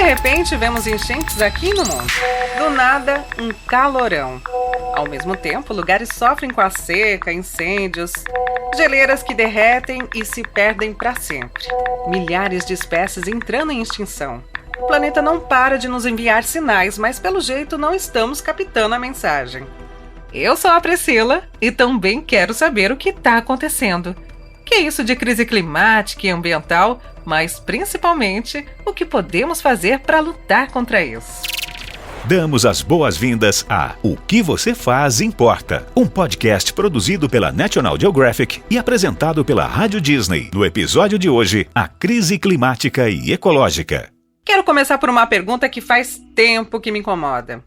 De repente, vemos enchentes aqui no mundo. Do nada, um calorão. Ao mesmo tempo, lugares sofrem com a seca, incêndios, geleiras que derretem e se perdem para sempre. Milhares de espécies entrando em extinção. O planeta não para de nos enviar sinais, mas pelo jeito não estamos captando a mensagem. Eu sou a Priscila e também quero saber o que está acontecendo. Que é isso de crise climática e ambiental, mas principalmente o que podemos fazer para lutar contra isso. Damos as boas-vindas a O que você faz importa, um podcast produzido pela National Geographic e apresentado pela Rádio Disney. No episódio de hoje, a crise climática e ecológica. Quero começar por uma pergunta que faz tempo que me incomoda.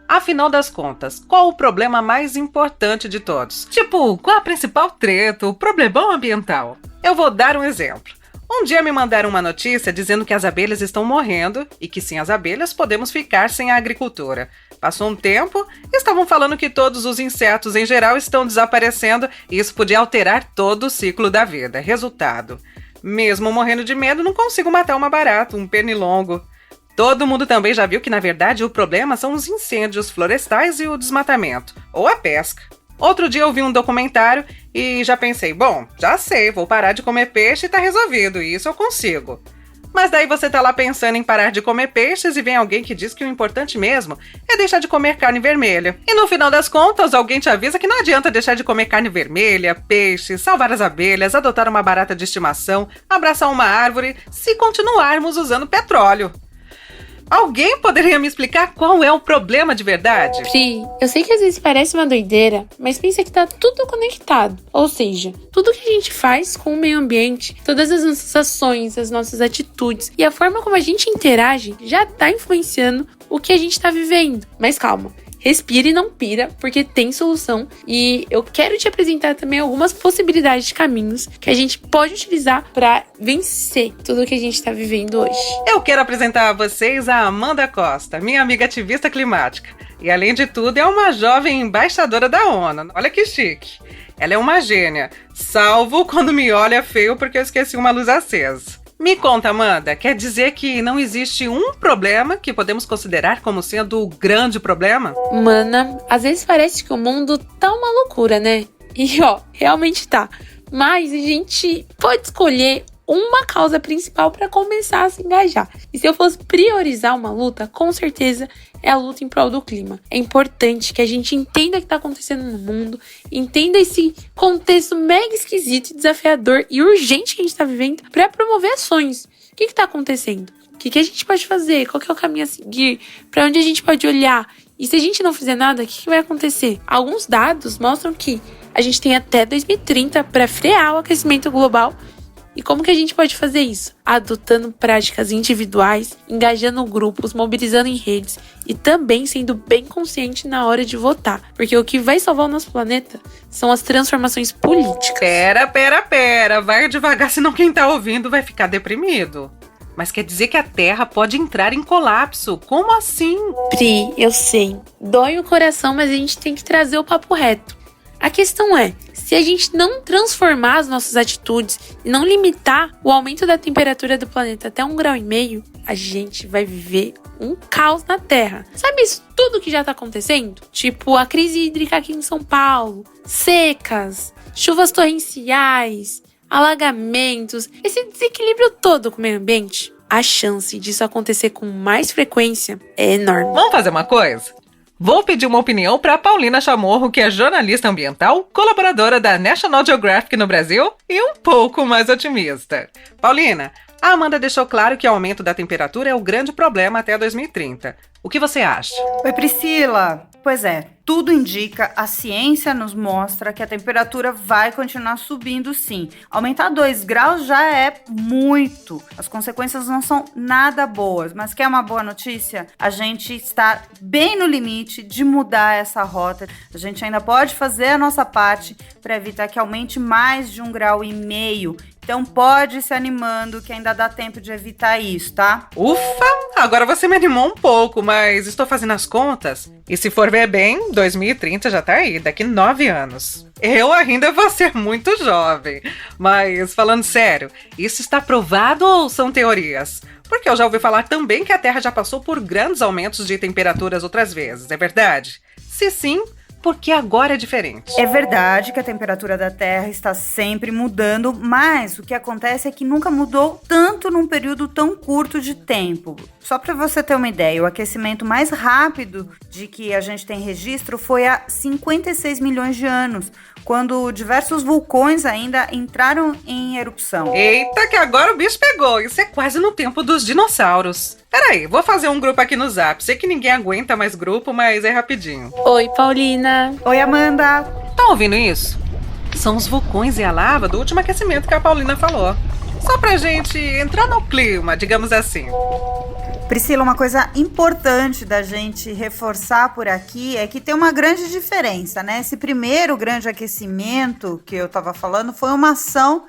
Afinal das contas, qual o problema mais importante de todos? Tipo, qual a principal treta, o problemão ambiental? Eu vou dar um exemplo. Um dia me mandaram uma notícia dizendo que as abelhas estão morrendo e que sem as abelhas podemos ficar sem a agricultura. Passou um tempo, estavam falando que todos os insetos em geral estão desaparecendo e isso podia alterar todo o ciclo da vida. Resultado: mesmo morrendo de medo, não consigo matar uma barata, um pernilongo. Todo mundo também já viu que, na verdade, o problema são os incêndios florestais e o desmatamento, ou a pesca. Outro dia eu vi um documentário e já pensei, bom, já sei, vou parar de comer peixe e tá resolvido, e isso eu consigo. Mas daí você tá lá pensando em parar de comer peixes e vem alguém que diz que o importante mesmo é deixar de comer carne vermelha. E no final das contas, alguém te avisa que não adianta deixar de comer carne vermelha, peixe, salvar as abelhas, adotar uma barata de estimação, abraçar uma árvore, se continuarmos usando petróleo. Alguém poderia me explicar qual é o problema de verdade? Pri, eu sei que às vezes parece uma doideira, mas pensa que tá tudo conectado. Ou seja, tudo que a gente faz com o meio ambiente, todas as nossas ações, as nossas atitudes e a forma como a gente interage já tá influenciando o que a gente tá vivendo. Mas calma. Respira e não pira, porque tem solução. E eu quero te apresentar também algumas possibilidades de caminhos que a gente pode utilizar para vencer tudo que a gente está vivendo hoje. Eu quero apresentar a vocês a Amanda Costa, minha amiga ativista climática. E além de tudo, é uma jovem embaixadora da ONU. Olha que chique. Ela é uma gênia, salvo quando me olha feio porque eu esqueci uma luz acesa. Me conta, Amanda, quer dizer que não existe um problema que podemos considerar como sendo o grande problema? Mana, às vezes parece que o mundo tá uma loucura, né? E realmente tá. Mas a gente pode escolher uma causa principal para começar a se engajar. E se eu fosse priorizar uma luta, com certeza é a luta em prol do clima. É importante que a gente entenda o que está acontecendo no mundo, entenda esse contexto mega esquisito, desafiador e urgente que a gente está vivendo para promover ações. O que está acontecendo? O que a gente pode fazer? Qual que é o caminho a seguir? Para onde a gente pode olhar? E se a gente não fizer nada, o que vai acontecer? Alguns dados mostram que a gente tem até 2030 para frear o aquecimento global. E como que a gente pode fazer isso? Adotando práticas individuais, engajando grupos, mobilizando em redes e também sendo bem consciente na hora de votar. Porque o que vai salvar o nosso planeta são as transformações políticas. Pera. Vai devagar, senão quem tá ouvindo vai ficar deprimido. Mas quer dizer que a Terra pode entrar em colapso? Como assim? Pri, eu sei. Dói o coração, mas a gente tem que trazer o papo reto. A questão é, se a gente não transformar as nossas atitudes e não limitar o aumento da temperatura do planeta até 1,5 graus, a gente vai viver um caos na Terra. Sabe isso tudo que já tá acontecendo? Tipo a crise hídrica aqui em São Paulo, secas, chuvas torrenciais, alagamentos, esse desequilíbrio todo com o meio ambiente. A chance disso acontecer com mais frequência é enorme. Vamos fazer uma coisa? Vou pedir uma opinião para Paulina Chamorro, que é jornalista ambiental, colaboradora da National Geographic no Brasil e um pouco mais otimista. Paulina, a Amanda deixou claro que o aumento da temperatura é o grande problema até 2030. O que você acha? Oi, Priscila. Pois é, tudo indica, a ciência nos mostra que a temperatura vai continuar subindo sim. Aumentar 2 graus já é muito. As consequências não são nada boas, mas quer uma boa notícia? A gente está bem no limite de mudar essa rota. A gente ainda pode fazer a nossa parte para evitar que aumente mais de 1,5 graus, Então pode ir se animando que ainda dá tempo de evitar isso, tá? Ufa, agora você me animou um pouco, mas estou fazendo as contas. E se for ver bem, 2030 já tá aí, daqui 9 anos. Eu ainda vou ser muito jovem. Mas falando sério, isso está provado ou são teorias? Porque eu já ouvi falar também que a Terra já passou por grandes aumentos de temperaturas outras vezes, é verdade? Se sim, porque agora é diferente. É verdade que a temperatura da Terra está sempre mudando, mas o que acontece é que nunca mudou tanto num período tão curto de tempo. Só para você ter uma ideia, o aquecimento mais rápido de que a gente tem registro foi há 56 milhões de anos, quando diversos vulcões ainda entraram em erupção. Eita, que agora o bicho pegou. Isso é quase no tempo dos dinossauros. Peraí, vou fazer um grupo aqui no Zap. Sei que ninguém aguenta mais grupo, mas é rapidinho. Oi, Paulina. Oi, Amanda. Tá ouvindo isso? São os vulcões e a lava do último aquecimento que a Paulina falou. Só pra gente entrar no clima, digamos assim. Priscila, uma coisa importante da gente reforçar por aqui é que tem uma grande diferença, né? Esse primeiro grande aquecimento que eu estava falando foi uma ação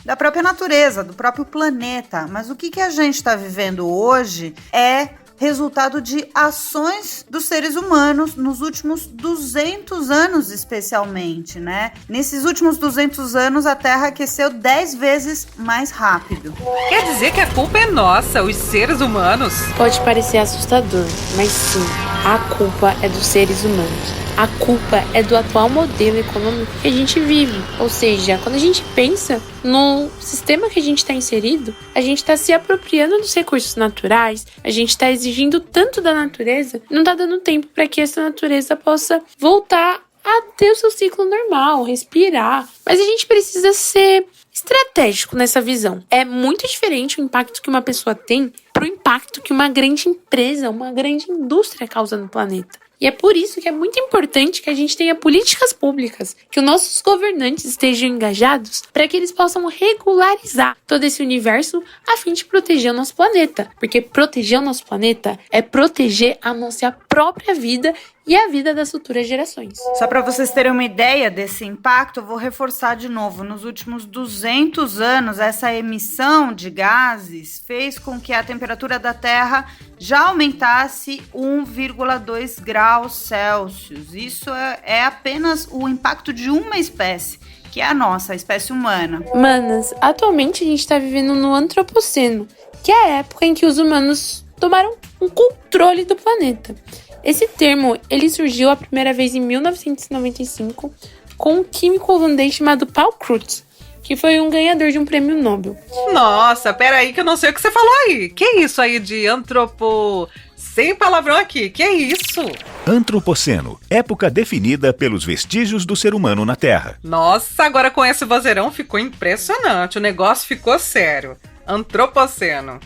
da própria natureza, do próprio planeta. Mas o que a gente está vivendo hoje é resultado de ações dos seres humanos nos últimos 200 anos, especialmente, né? Nesses últimos 200 anos, a Terra aqueceu 10 vezes mais rápido. Quer dizer que a culpa é nossa, os seres humanos? Pode parecer assustador, mas sim, a culpa é dos seres humanos. A culpa é do atual modelo econômico que a gente vive. Ou seja, quando a gente pensa no sistema que a gente está inserido, a gente está se apropriando dos recursos naturais, a gente está exigindo tanto da natureza, não está dando tempo para que essa natureza possa voltar a ter o seu ciclo normal, respirar. Mas a gente precisa ser estratégico nessa visão. É muito diferente o impacto que uma pessoa tem para o impacto que uma grande empresa, uma grande indústria causa no planeta. E é por isso que é muito importante que a gente tenha políticas públicas, que os nossos governantes estejam engajados para que eles possam regularizar todo esse universo a fim de proteger o nosso planeta. Porque proteger o nosso planeta é proteger a nossa própria vida e a vida das futuras gerações. Só para vocês terem uma ideia desse impacto, eu vou reforçar de novo. Nos últimos 200 anos, essa emissão de gases fez com que a temperatura da Terra já aumentasse 1,2 graus Celsius. Isso é apenas o impacto de uma espécie, que é a nossa, a espécie humana. Manas, atualmente a gente está vivendo no Antropoceno, que é a época em que os humanos tomaram um controle do planeta. Esse termo, ele surgiu a primeira vez em 1995 com um químico holandês chamado Paul Crutzen, que foi um ganhador de um prêmio Nobel. Nossa, peraí que eu não sei o que você falou aí. Que isso aí de antropo... Sem palavrão aqui, que é isso? Antropoceno, época definida pelos vestígios do ser humano na Terra. Nossa, agora com esse vozeirão ficou impressionante, o negócio ficou sério. Antropoceno.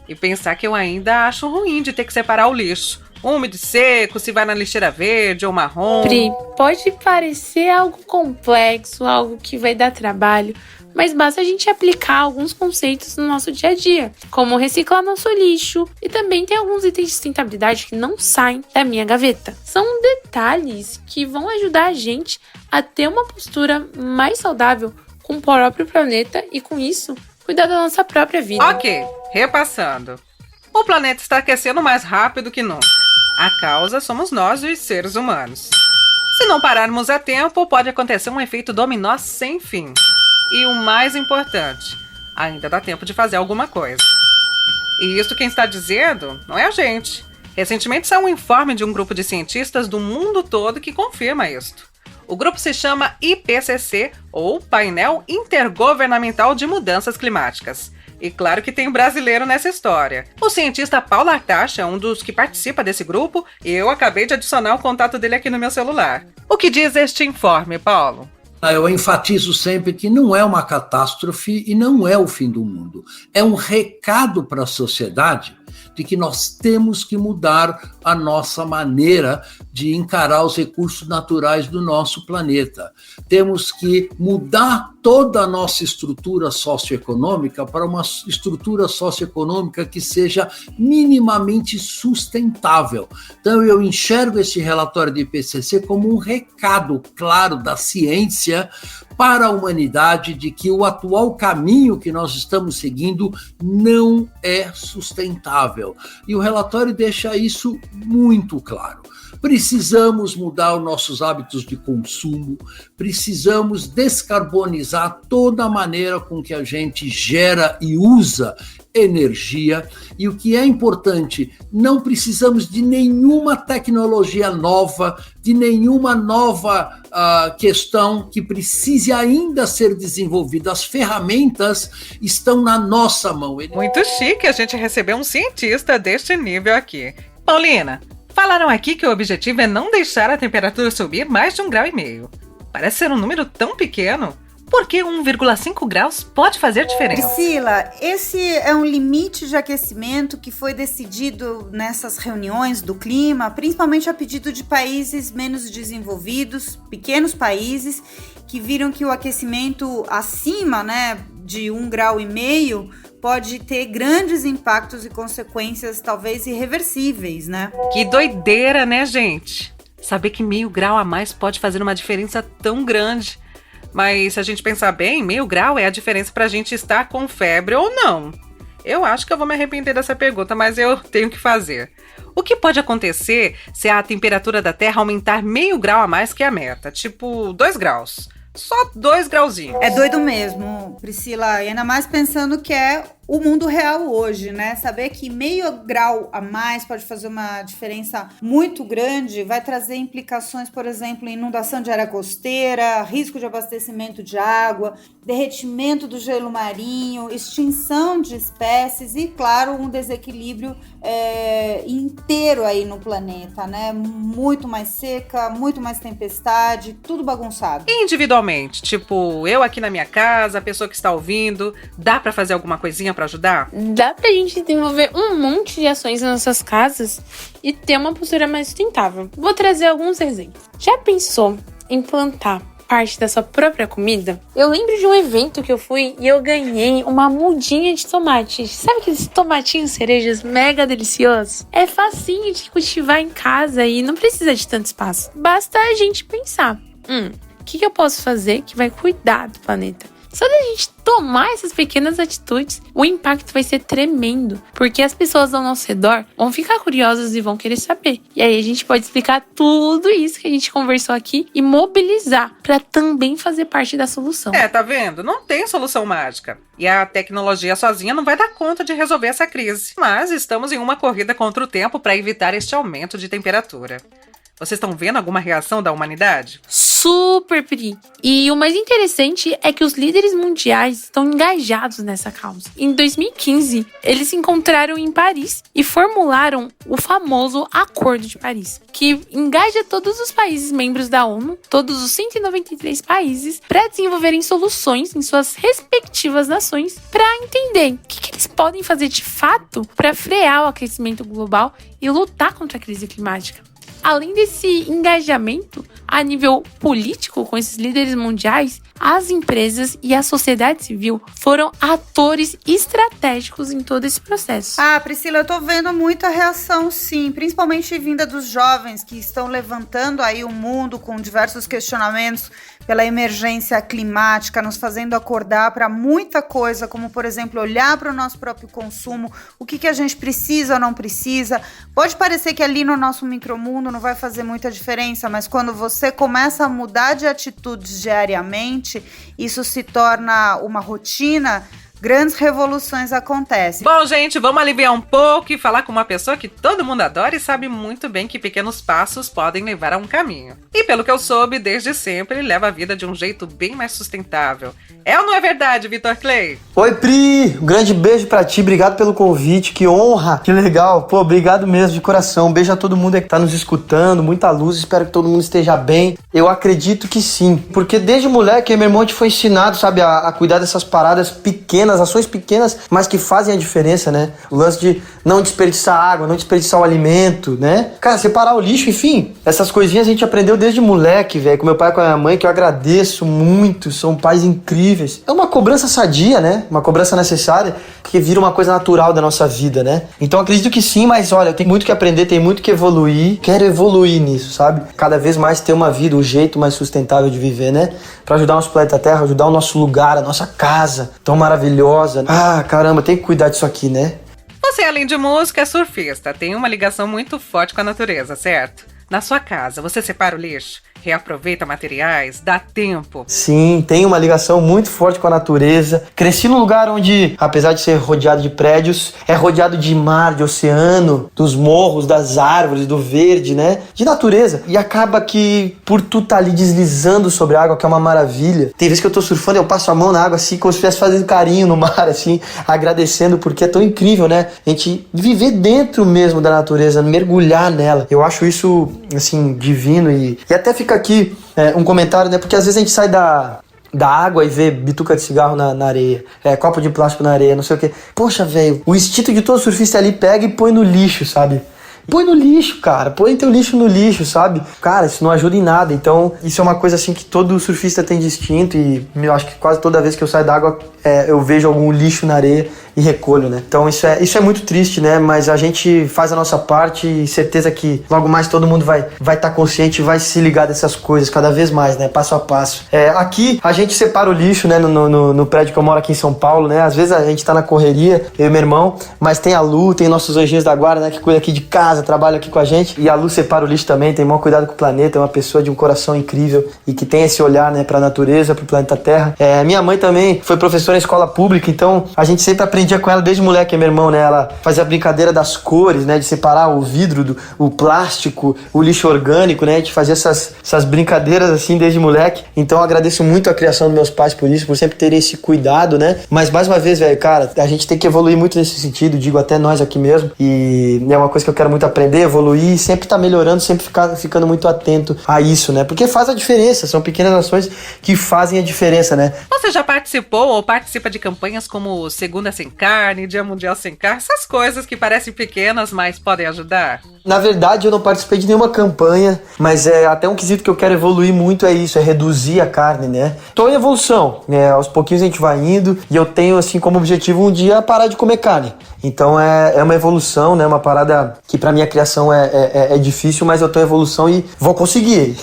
E pensar que eu ainda acho ruim de ter que separar o lixo. Úmido e seco, se vai na lixeira verde ou marrom. Pri, pode parecer algo complexo, algo que vai dar trabalho, mas basta a gente aplicar alguns conceitos no nosso dia a dia, como reciclar nosso lixo, e também tem alguns itens de sustentabilidade que não saem da minha gaveta. São detalhes que vão ajudar a gente a ter uma postura mais saudável com o próprio planeta e, com isso, cuidar da nossa própria vida. Ok, repassando. O planeta está aquecendo mais rápido que nunca. A causa somos nós, os seres humanos. Se não pararmos a tempo, pode acontecer um efeito dominó sem fim. E o mais importante, ainda dá tempo de fazer alguma coisa. E isso quem está dizendo não é a gente. Recentemente saiu um informe de um grupo de cientistas do mundo todo que confirma isto. O grupo se chama IPCC, ou Painel Intergovernamental de Mudanças Climáticas. E claro que tem um brasileiro nessa história. O cientista Paulo Artacho é um dos que participa desse grupo e eu acabei de adicionar o contato dele aqui no meu celular. O que diz este informe, Paulo? Eu enfatizo sempre que não é uma catástrofe e não é o fim do mundo. É um recado para a sociedade de que nós temos que mudar a nossa maneira de encarar os recursos naturais do nosso planeta. Temos que mudar toda a nossa estrutura socioeconômica para uma estrutura socioeconômica que seja minimamente sustentável. Então, eu enxergo esse relatório do IPCC como um recado claro da ciência para a humanidade de que o atual caminho que nós estamos seguindo não é sustentável. E o relatório deixa isso muito claro. Precisamos mudar os nossos hábitos de consumo, precisamos descarbonizar toda a maneira com que a gente gera e usa energia. E o que é importante, não precisamos de nenhuma tecnologia nova, de nenhuma nova questão que precise ainda ser desenvolvida. As ferramentas estão na nossa mão. Muito chique a gente receber um cientista deste nível aqui. Paulina, falaram aqui que o objetivo é não deixar a temperatura subir mais de 1,5 grau. Parece ser um número tão pequeno. Por que 1,5 graus pode fazer diferença? Priscila, esse é um limite de aquecimento que foi decidido nessas reuniões do clima, principalmente a pedido de países menos desenvolvidos, pequenos países, que viram que o aquecimento acima, de 1,5 grau pode ter grandes impactos e consequências talvez irreversíveis, né? Que doideira, né, gente? Saber que 0,5 grau a mais pode fazer uma diferença tão grande. Mas se a gente pensar bem, 0,5 grau é a diferença pra gente estar com febre ou não. Eu acho que eu vou me arrepender dessa pergunta, mas eu tenho que fazer. O que pode acontecer se a temperatura da Terra aumentar 0,5 grau a mais que a meta? Tipo 2 graus. Só 2 grauzinhos. É doido mesmo, Priscila. E ainda mais pensando que é o mundo real hoje, né? Saber que 0,5 grau a mais pode fazer uma diferença muito grande, vai trazer implicações, por exemplo, em inundação de área costeira, risco de abastecimento de água, derretimento do gelo marinho, extinção de espécies e, claro, um desequilíbrio inteiro aí no planeta, né? Muito mais seca, muito mais tempestade, tudo bagunçado. Individualmente, tipo, eu aqui na minha casa, a pessoa que está ouvindo, dá pra fazer alguma coisinha pra ajudar? Dá pra gente desenvolver um monte de ações nas nossas casas e ter uma postura mais sustentável. Vou trazer alguns exemplos. Já pensou em plantar parte da sua própria comida? Eu lembro de um evento que eu fui e eu ganhei uma mudinha de tomate. Sabe aqueles tomatinhos cerejas mega deliciosos? É facinho de cultivar em casa e não precisa de tanto espaço. Basta a gente pensar, o que eu posso fazer que vai cuidar do planeta? Só da gente tomar essas pequenas atitudes, o impacto vai ser tremendo, porque as pessoas ao nosso redor vão ficar curiosas e vão querer saber. E aí a gente pode explicar tudo isso que a gente conversou aqui e mobilizar para também fazer parte da solução. Tá vendo? Não tem solução mágica. E a tecnologia sozinha não vai dar conta de resolver essa crise. Mas estamos em uma corrida contra o tempo para evitar este aumento de temperatura. Vocês estão vendo alguma reação da humanidade? Super, Pri! E o mais interessante é que os líderes mundiais estão engajados nessa causa. Em 2015, eles se encontraram em Paris e formularam o famoso Acordo de Paris, que engaja todos os países membros da ONU, todos os 193 países, para desenvolverem soluções em suas respectivas nações para entender o que eles podem fazer de fato para frear o aquecimento global e lutar contra a crise climática. Além desse engajamento a nível político com esses líderes mundiais, as empresas e a sociedade civil foram atores estratégicos em todo esse processo. Priscila, eu tô vendo muita reação, sim, principalmente vinda dos jovens que estão levantando aí o mundo com diversos questionamentos pela emergência climática, nos fazendo acordar para muita coisa, como, por exemplo, olhar para o nosso próprio consumo, o que a gente precisa ou não precisa. Pode parecer que ali no nosso micromundo não vai fazer muita diferença, mas quando você começa a mudar de atitudes diariamente, isso se torna uma rotina, grandes revoluções acontecem. Bom, gente, vamos aliviar um pouco e falar com uma pessoa que todo mundo adora e sabe muito bem que pequenos passos podem levar a um caminho. E pelo que eu soube, desde sempre ele leva a vida de um jeito bem mais sustentável. É ou não é verdade, Vitor Clay? Oi, Pri! Um grande beijo pra ti, obrigado pelo convite, que honra, que legal. Pô, obrigado mesmo, de coração. Um beijo a todo mundo aí que tá nos escutando, muita luz, espero que todo mundo esteja bem. Eu acredito que sim, porque desde moleque, meu irmão, a gente foi ensinado, sabe, a cuidar dessas paradas pequenas ações pequenas, mas que fazem a diferença, né? O lance de não desperdiçar água, não desperdiçar o alimento, né? Cara, separar o lixo, enfim. Essas coisinhas a gente aprendeu desde moleque, velho, com meu pai e com a minha mãe, que eu agradeço muito, são pais incríveis. É uma cobrança sadia, né? Uma cobrança necessária, que vira uma coisa natural da nossa vida, né? Então acredito que sim, mas olha, tem muito que aprender, tem muito que evoluir. Quero evoluir nisso, sabe? Cada vez mais ter uma vida, um jeito mais sustentável de viver, né? Pra ajudar o nosso planeta Terra, ajudar o nosso lugar, a nossa casa, tão maravilhosa. Ah, caramba, tem que cuidar disso aqui, né? Você, além de música, é surfista. Tem uma ligação muito forte com a natureza, certo? Na sua casa, você separa o lixo? Reaproveita materiais? Dá tempo? Sim, tem uma ligação muito forte com a natureza. Cresci num lugar onde, apesar de ser rodeado de prédios, é rodeado de mar, de oceano, dos morros, das árvores, do verde, né? De natureza. E acaba que, por tu tá ali deslizando sobre a água, que é uma maravilha. Tem vezes que eu tô surfando, eu passo a mão na água assim, como se estivesse fazendo carinho no mar, assim, agradecendo, porque é tão incrível, né? A gente viver dentro mesmo da natureza, mergulhar nela. Eu acho isso, assim, divino e até fica aqui um comentário, né? Porque às vezes a gente sai da água e vê bituca de cigarro na areia, copo de plástico na areia, não sei o que. Poxa, velho, o instinto de todo surfista ali pega e põe no lixo, sabe? Põe no lixo, cara. Põe teu lixo no lixo, sabe? Cara, isso não ajuda em nada. Então, isso é uma coisa assim que todo surfista tem distinto e eu acho que quase toda vez que eu saio da água eu vejo algum lixo na areia e recolho, né? Então isso é muito triste, né? Mas a gente faz a nossa parte e certeza que logo mais todo mundo vai estar consciente e vai se ligar dessas coisas cada vez mais, né? Passo a passo. Aqui a gente separa o lixo, né? No prédio que eu moro aqui em São Paulo, né? Às vezes a gente tá na correria, eu e meu irmão, mas tem a Lu, tem nossos anjinhos da guarda, né? Que cuida aqui de casa, trabalha aqui com a gente. E a Lu separa o lixo também, tem maior cuidado com o planeta, é uma pessoa de um coração incrível e que tem esse olhar, né? Pra natureza, pro planeta Terra. Minha mãe também foi professora em escola pública, então a gente sempre aprendia com ela desde moleque, meu irmão, né? Ela fazia a brincadeira das cores, né? De separar o vidro, o plástico, o lixo orgânico, né? A gente fazia essas brincadeiras assim desde moleque. Então eu agradeço muito a criação dos meus pais por isso, por sempre terem esse cuidado, né? Mas mais uma vez, velho, cara, a gente tem que evoluir muito nesse sentido, digo até nós aqui mesmo. E é uma coisa que eu quero muito aprender, evoluir, sempre tá melhorando, sempre ficando muito atento a isso, né? Porque faz a diferença, são pequenas ações que fazem a diferença, né? Você já participou ou participa de campanhas como Segunda Sem Carne, Dia Mundial Sem Carne, essas coisas que parecem pequenas, mas podem ajudar? Na verdade, eu não participei de nenhuma campanha, mas até um quesito que eu quero evoluir muito é isso, é reduzir a carne, né? Tô em evolução, né? Aos pouquinhos a gente vai indo e eu tenho, assim, como objetivo um dia parar de comer carne. Então é uma evolução, né? Uma parada que pra minha criação é difícil, mas eu tô em evolução e vou conseguir,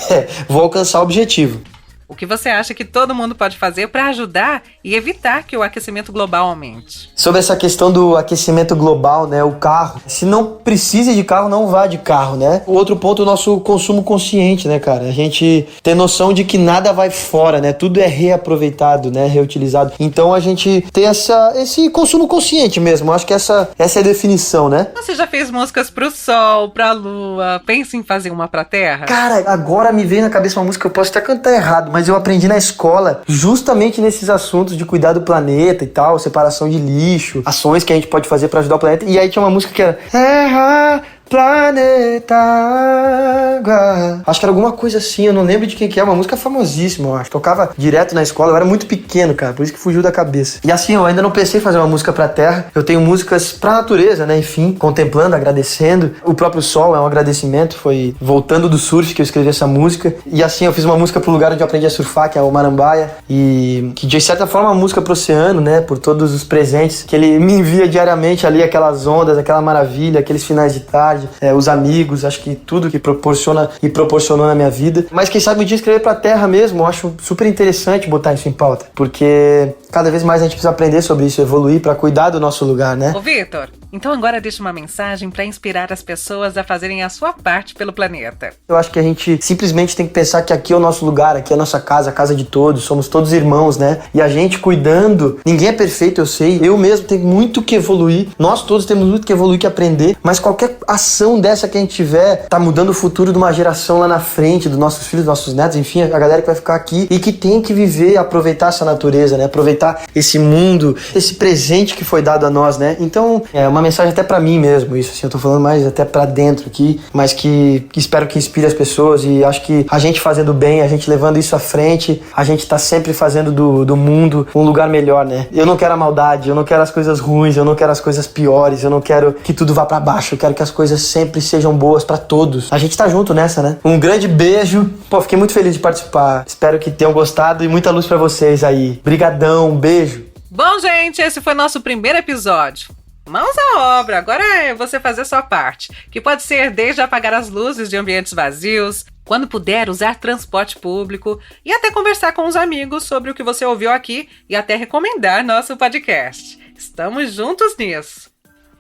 vou alcançar o objetivo. O que você acha que todo mundo pode fazer para ajudar e evitar que o aquecimento global aumente? Sobre essa questão do aquecimento global, né, o carro. Se não precisa de carro, não vá de carro, né? O outro ponto é o nosso consumo consciente, né, cara? A gente tem noção de que nada vai fora, né? Tudo é reaproveitado, né, reutilizado. Então a gente tem esse consumo consciente mesmo. Eu acho que essa é a definição, né? Você já fez músicas pro sol, pra lua? Pensa em fazer uma pra terra? Cara, agora me veio na cabeça uma música que eu posso até cantar errado, mas eu aprendi na escola justamente nesses assuntos de cuidar do planeta e tal, separação de lixo, ações que a gente pode fazer pra ajudar o planeta. E aí tinha uma música que era Terra, planeta, água. Acho que era alguma coisa assim, eu não lembro de quem que é, uma música famosíssima, eu acho. Tocava direto na escola, eu era muito pequeno, cara, por isso que fugiu da cabeça. E assim, eu ainda não pensei em fazer uma música pra terra, eu tenho músicas pra natureza, né, enfim, contemplando, agradecendo. O próprio sol é um agradecimento, foi voltando do surf que eu escrevi essa música. E assim, eu fiz uma música pro lugar onde eu aprendi a surfar, que é o Marambaia, e que de certa forma é uma música pro oceano, né, por todos os presentes que ele me envia diariamente ali, aquelas ondas, aquela maravilha, aqueles finais de tarde, os amigos, acho que tudo que proporciona e proporcionou na minha vida. Mas quem sabe um dia escrever pra terra mesmo, eu acho super interessante botar isso em pauta, porque cada vez mais a gente precisa aprender sobre isso, evoluir pra cuidar do nosso lugar, né? Ô Vitor, então agora deixa uma mensagem pra inspirar as pessoas a fazerem a sua parte pelo planeta. Eu acho que a gente simplesmente tem que pensar que aqui é o nosso lugar, aqui é a nossa casa, a casa de todos, somos todos irmãos, né? E a gente cuidando, ninguém é perfeito, eu sei, eu mesmo tenho muito que evoluir, nós todos temos muito que evoluir, que aprender, mas qualquer ação ação dessa que a gente tiver tá mudando o futuro de uma geração lá na frente, dos nossos filhos, dos nossos netos, enfim, a galera que vai ficar aqui e que tem que viver, aproveitar essa natureza, né? Aproveitar esse mundo, esse presente que foi dado a nós, né? Então, é uma mensagem até pra mim mesmo, isso, assim, eu tô falando mais até pra dentro aqui, mas que espero que inspire as pessoas, e acho que a gente fazendo bem, a gente levando isso à frente, a gente tá sempre fazendo do mundo um lugar melhor, né? Eu não quero a maldade, eu não quero as coisas ruins, eu não quero as coisas piores, eu não quero que tudo vá pra baixo, eu quero que as coisas sempre sejam boas pra todos. A gente tá junto nessa, né? Um grande beijo. Pô, fiquei muito feliz de participar. Espero que tenham gostado e muita luz pra vocês aí. Brigadão, um beijo. Bom, gente, esse foi nosso primeiro episódio. Mãos à obra, agora é você fazer a sua parte, que pode ser desde apagar as luzes de ambientes vazios, quando puder usar transporte público e até conversar com os amigos sobre o que você ouviu aqui e até recomendar nosso podcast. Estamos juntos nisso.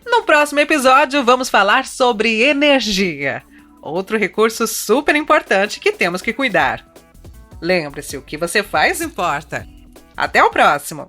No próximo episódio vamos falar sobre energia, outro recurso super importante que temos que cuidar. Lembre-se, o que você faz importa. Até o próximo!